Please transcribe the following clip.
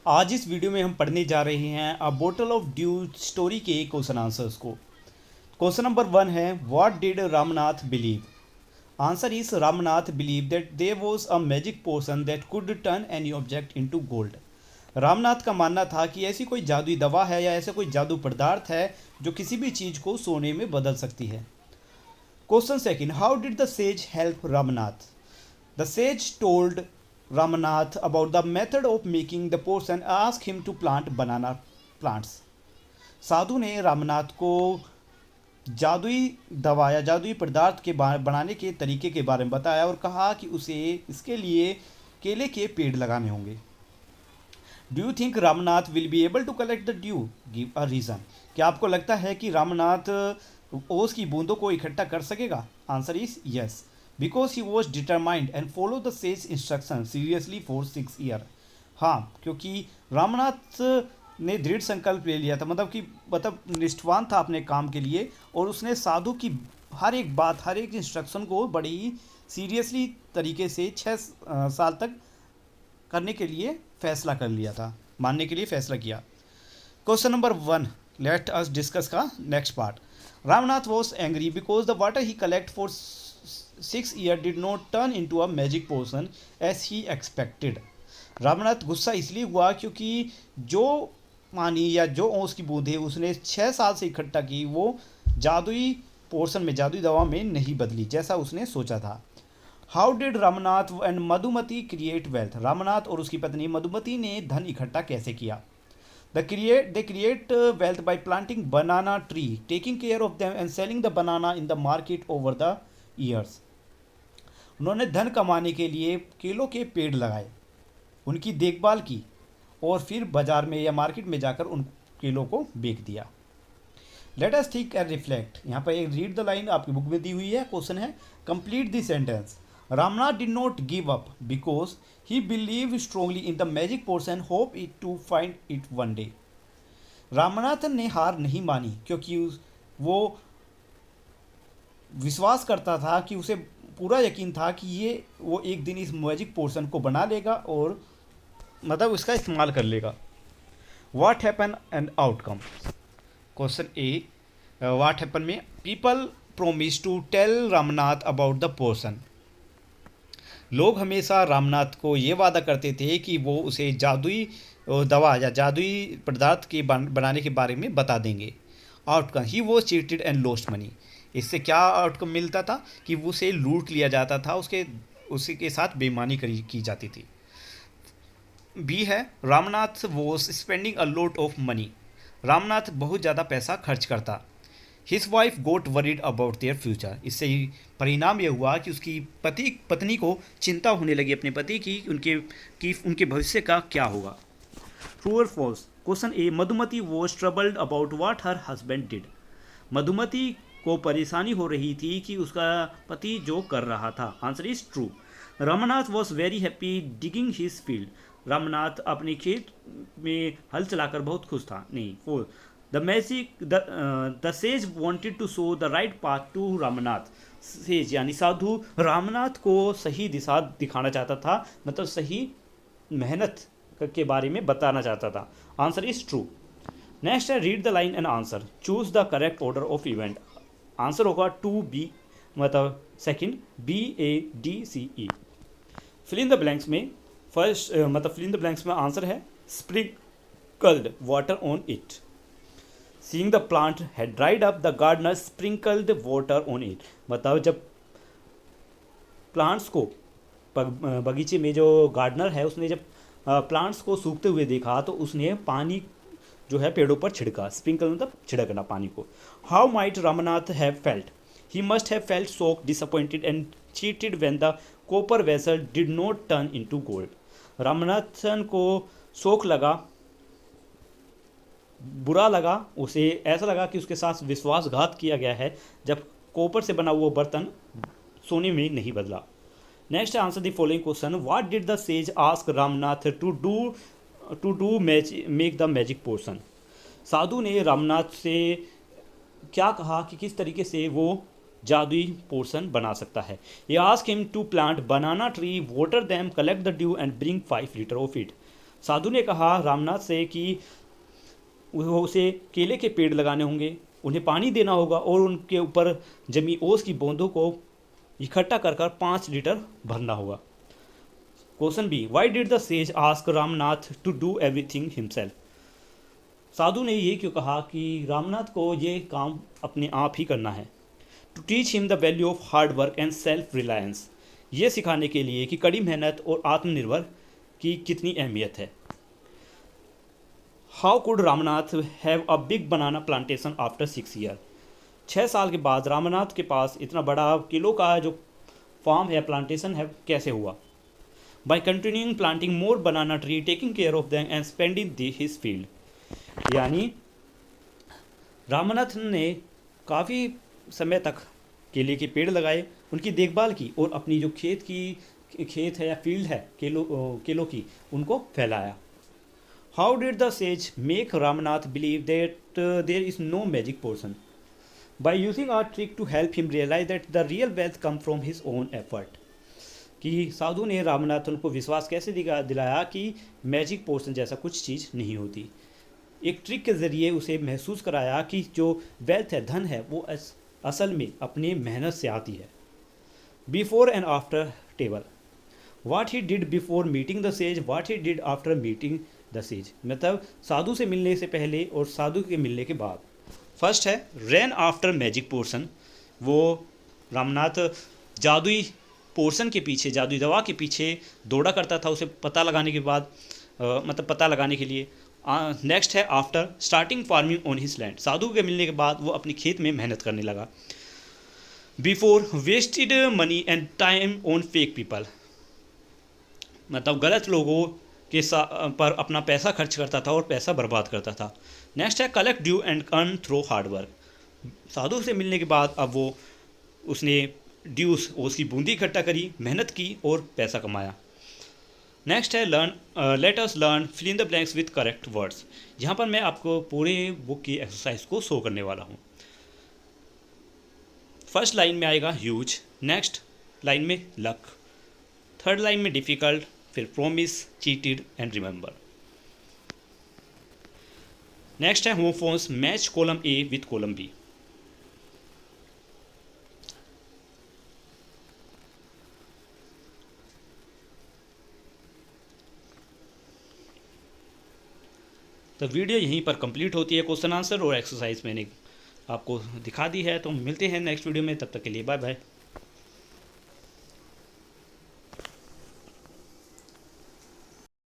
आज इस वीडियो में हम पढ़ने जा रहे हैं a bottle of dew story के क्वेश्चन आंसर्स को। क्वेश्चन नंबर 1 है, what did Ramnath believe? Answer is, Ramnath believe that there was a magic potion that could turn any object into gold. Ramnath का मानना था कि ऐसी कोई जादुई दवा है या ऐसा कोई जादू पदार्थ है जो किसी भी चीज़ को सोने में बदल सकती है। Question second, how did the says help Ramnath? The sage told Ramnath about the method of making the potion and asked him to plant banana plants. साधु ने रामनाथ को जादुई दवा या जादुई पदार्थ के बनाने के तरीके के बारे में बताया और कहा कि उसे इसके लिए केले के पेड़ लगाने होंगे। Do you think Ramnath will be able to collect the dew? Give a reason. क्या आपको लगता है कि रामनाथ ओस की बूंदों को इकट्ठा कर सकेगा? Answer is yes, because he was determined and follow the sage instruction seriously for 6 year. हाँ, क्योंकि रामनाथ ने दृढ़ संकल्प ले लिया था, मतलब निष्ठावान था अपने काम के लिए, और उसने साधु की हर एक बात, हर एक इंस्ट्रक्शन को बड़ी ही सीरियसली तरीके से 6 साल तक करने के लिए फैसला कर लिया था, मानने के लिए फैसला किया। Question number 1, let us discuss का next part. Ramnath was angry because the water he collect for 6 years did not turn into a magic potion as he expected. Ramnath गुस्सा इसलिए हुआ क्योंकि जो पानी या जो ओस की बूंदें उसने 6 साल से इकट्ठा की वो जादुई पोर्शन में, जादुई दवा में नहीं बदली जैसा उसने सोचा था। How did Ramnath and Madhumati create wealth? Ramnath और उसकी पत्नी मधुमती ने धन इकट्ठा कैसे किया? They create wealth bye planting banana tree, taking care of them and selling the banana in the market over the years. उन्होंने धन कमाने के लिए केलों के पेड़ लगाए, उनकी देखभाल की और फिर बाजार में या मार्केट में जाकर उन केलों को बेच दिया। Let us think and reflect. यहाँ पर एक रीड द लाइन आपकी बुक में दी हुई है, क्वेश्चन है complete the sentence. Ramnath did not give up because he believe strongly in the magic potion, hope it to find it one day. Ramnath ने हार नहीं मानी क्योंकि वो विश्वास करता था कि उसे पूरा यकीन था कि वो एक दिन इस मैजिक पोर्शन को बना लेगा और मतलब उसका इस्तेमाल कर लेगा। What happen and outcome? Question A, what happen में people promise to tell Ramnath about the portion. लोग हमेशा रामनाथ को ये वादा करते थे कि वो उसे जादुई दवा या जादुई पदार्थ के बनाने के बारे में बता देंगे। Outcome, he was cheated and lost money. इससे क्या आउटकम मिलता था कि उसे लूट लिया जाता था, उसी के साथ बेईमानी की जाती थी। बी है, Ramnath was spending a lot of money. Ramnath बहुत ज़्यादा पैसा खर्च करता। His wife got worried about their future. इससे परिणाम यह हुआ कि उसकी पत्नी को चिंता होने लगी अपने पति की, उनके भविष्य का क्या होगा। ट्रू और false? Question A, Madhumati was troubled about what her husband did. Madhumati को परेशानी हो रही थी कि उसका पति जो कर रहा था। Answer is true. Ramnath was very happy digging his field. Ramnath अपने खेत में हल चलाकर बहुत खुश था। नहीं, four, the sage wanted to show the right path to Ramnath. Sage यानी साधु रामनाथ को सही दिशा दिखाना चाहता था, मतलब सही मेहनत के बारे में बताना चाहता था। Answer is true. नेक्स्ट है, read the line and answer, choose the correct order of event. Answer होगा 2B, मतलब second, BADCE। Fill in the blanks में first, fill in the blanks में आंसर है sprinkled water on it. Seeing the plant had dried up, the gardener sprinkled water on it. मतलब जब plants को, बगीचे में जो गार्डनर है उसने जब प्लांट्स को सूखते हुए देखा तो उसने पानी जो है पेड़ों पर छिड़का। स्प्रिंकल मतलब छिड़कना पानी को। How might Ramnath have felt? He must have felt shock, disappointed and cheated when the copper vessel did not turn into gold. Ramanathan को शोक लगा, बुरा लगा, उसे ऐसा लगा कि उसके साथ विश्वासघात किया गया है जब कॉपर से बना हुआ बर्तन सोने में नहीं बदला। Next answer the following question. What did the sage ask Ramnath to do make the magic portion? साधु ने रामनाथ से क्या कहा कि किस तरीके से वो जादुई पोर्शन बना सकता है? He asked him to plant banana tree, water them, collect the dew and bring 5 liters of it. साधु ने कहा रामनाथ से कि वो उसे केले के पेड़ लगाने होंगे, उन्हें पानी देना होगा और उनके ऊपर जमी ओस की बूंदों को इकट्ठा कर कर 5 लीटर भरना होगा। Question B, why did the sage ask Ramnath to do everything himself? साधु ने ये क्यों कहा कि रामनाथ को ये काम अपने आप ही करना है? To teach him the value of hard work and self reliance, ये सिखाने के लिए कि कड़ी मेहनत और आत्मनिर्भर की कितनी अहमियत है। How could Ramnath have a big banana plantation after 6 year? 6 साल के बाद रामनाथ के पास इतना बड़ा किलो का जो फार्म है, प्लांटेशन है, कैसे हुआ? By continuing planting more banana tree, taking care of them and spending his field. यानी रामनाथ ने काफ़ी समय तक केले के पेड़ लगाए, उनकी देखभाल की और अपनी जो खेत है या फील्ड है केलों की, उनको फैलाया। How did the sage make Ramnath believe that there is no magic potion? By using our trick to help him realize that the real wealth come from his own effort. कि साधु ने रामनाथन को विश्वास कैसे दिलाया कि मैजिक पोर्शन जैसा कुछ चीज़ नहीं होती। एक ट्रिक के ज़रिए उसे महसूस कराया कि जो वेल्थ है, धन है, वो असल में अपनी मेहनत से आती है। Before and after table, what he did before meeting the sage, what he did after meeting the sage, मतलब साधु से मिलने से पहले और साधु के मिलने के बाद। फर्स्ट है रैन आफ्टर मैजिक पोर्शन, वो रामनाथ जादुई पोर्शन के पीछे, जादुई दवा के पीछे दौड़ा करता था, उसे पता लगाने के बाद मतलब पता लगाने के लिए। नेक्स्ट है after starting farming on his land, साधु के मिलने के बाद वो अपनी खेत में मेहनत करने लगा। Before wasted money and time on fake people, मतलब गलत लोगों के पर अपना पैसा खर्च करता था और पैसा बर्बाद करता था। नेक्स्ट है collect dew and earn through hard work, साधु से मिलने के बाद अब उसने ड्यूस, उसकी बूंदी इकट्ठा करी, मेहनत की और पैसा कमाया। नेक्स्ट है learn let us learn fill in the blanks with correct words, यहाँ पर मैं आपको पूरे बुक की एक्सरसाइज को शो करने वाला हूँ। फर्स्ट लाइन में आएगा ह्यूज, नेक्स्ट लाइन में लक, थर्ड लाइन में डिफ़िकल्ट, फिर promise, cheated and remember. Next है homophones, match column A with column B. तो वीडियो यहीं पर कंप्लीट होती है। क्वेश्चन आंसर और एक्सरसाइज मैंने आपको दिखा दी है। तो मिलते हैं नेक्स्ट वीडियो में, तब तक के लिए बाय बाय।